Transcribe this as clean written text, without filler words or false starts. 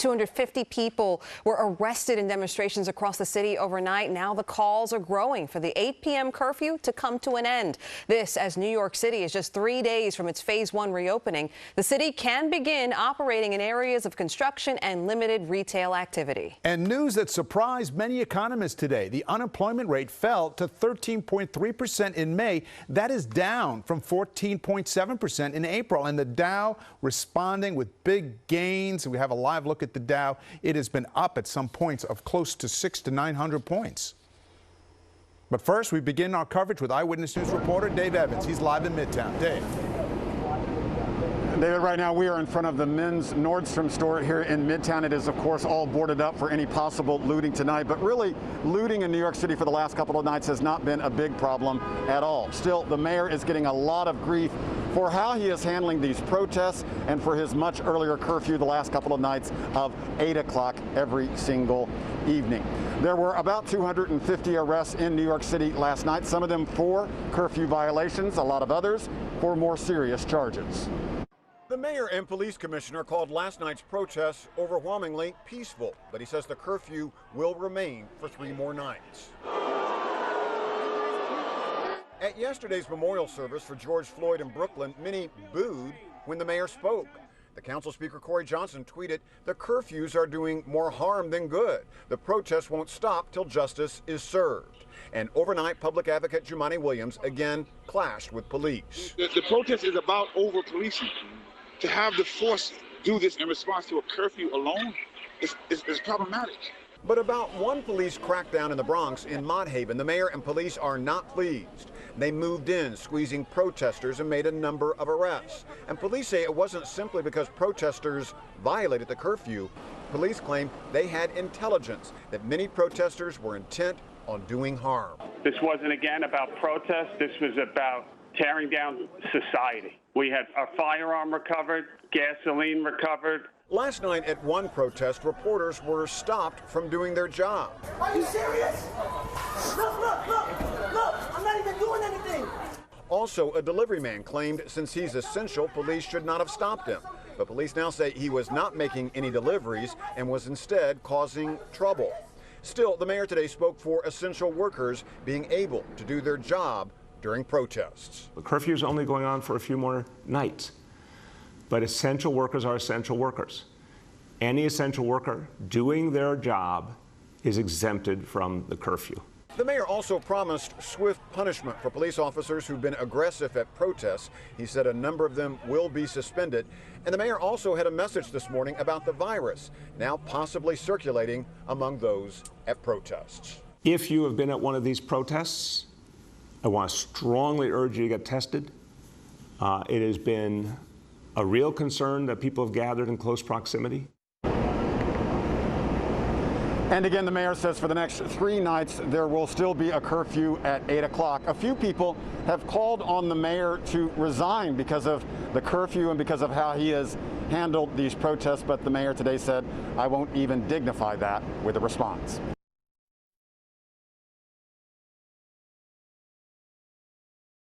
250 people were arrested in demonstrations across the city overnight. Now the calls are growing for the 8 p.m. curfew to come to an end. This as New York City is just 3 days from its phase 1 reopening. The city can begin operating in areas of construction and limited retail activity. And news that surprised many economists today. The unemployment rate fell to 13.3% in May. That is down from 14.7% in April. And the Dow responding with big gains. We have a live look at the Dow. It has been up at some points of close to 600 to 900 points. But first, we begin our coverage with Eyewitness News reporter Dave Evans. He's live in Midtown. Dave. David, right now we are in front of the men's Nordstrom store here in Midtown. It is, of course, all boarded up for any possible looting tonight. But really, looting in New York City for the last couple of nights has not been a big problem at all. Still, the mayor is getting a lot of grief for how he is handling these protests and for his much earlier curfew the last couple of nights of 8 o'clock every single evening. There were about 250 arrests in New York City last night, some of them for curfew violations, a lot of others for more serious charges. The mayor and police commissioner called last night's protests overwhelmingly peaceful, but he says the curfew will remain for 3 more nights. At yesterday's memorial service for George Floyd in Brooklyn, many booed when the mayor spoke. The council speaker, Corey Johnson, tweeted, "The curfews are doing more harm than good. The protests won't stop till justice is served." And overnight, public advocate Jumaane Williams again clashed with police. The protest is about over-policing. To have the force do this in response to a curfew alone is problematic. But about one police crackdown in the Bronx in Mott Haven, the mayor and police are not pleased. They moved in, squeezing protesters, and made a number of arrests. And police say it wasn't simply because protesters violated the curfew. Police claim they had intelligence that many protesters were intent on doing harm. This wasn't, again, about protest. This was about tearing down society. We had a firearm recovered, gasoline recovered. Last night at one protest, reporters were stopped from doing their job. Are you serious? Look, I'm not even doing anything. Also, a delivery man claimed since he's essential, police should not have stopped him. But police now say he was not making any deliveries and was instead causing trouble. Still, the mayor today spoke for essential workers being able to do their job during protests. The curfew is only going on for a few more nights, but essential workers are essential workers. Any essential worker doing their job is exempted from the curfew. The mayor also promised swift punishment for police officers who've been aggressive at protests. He said a number of them will be suspended. And the mayor also had a message this morning about the virus, now possibly circulating among those at protests. If you have been at one of these protests, I want to strongly urge you to get tested. It has been a real concern that people have gathered in close proximity. And again, the mayor says for the next 3 nights, there will still be a curfew at 8 o'clock. A few people have called on the mayor to resign because of the curfew and because of how he has handled these protests. But the mayor today said, "I won't even dignify that with a response."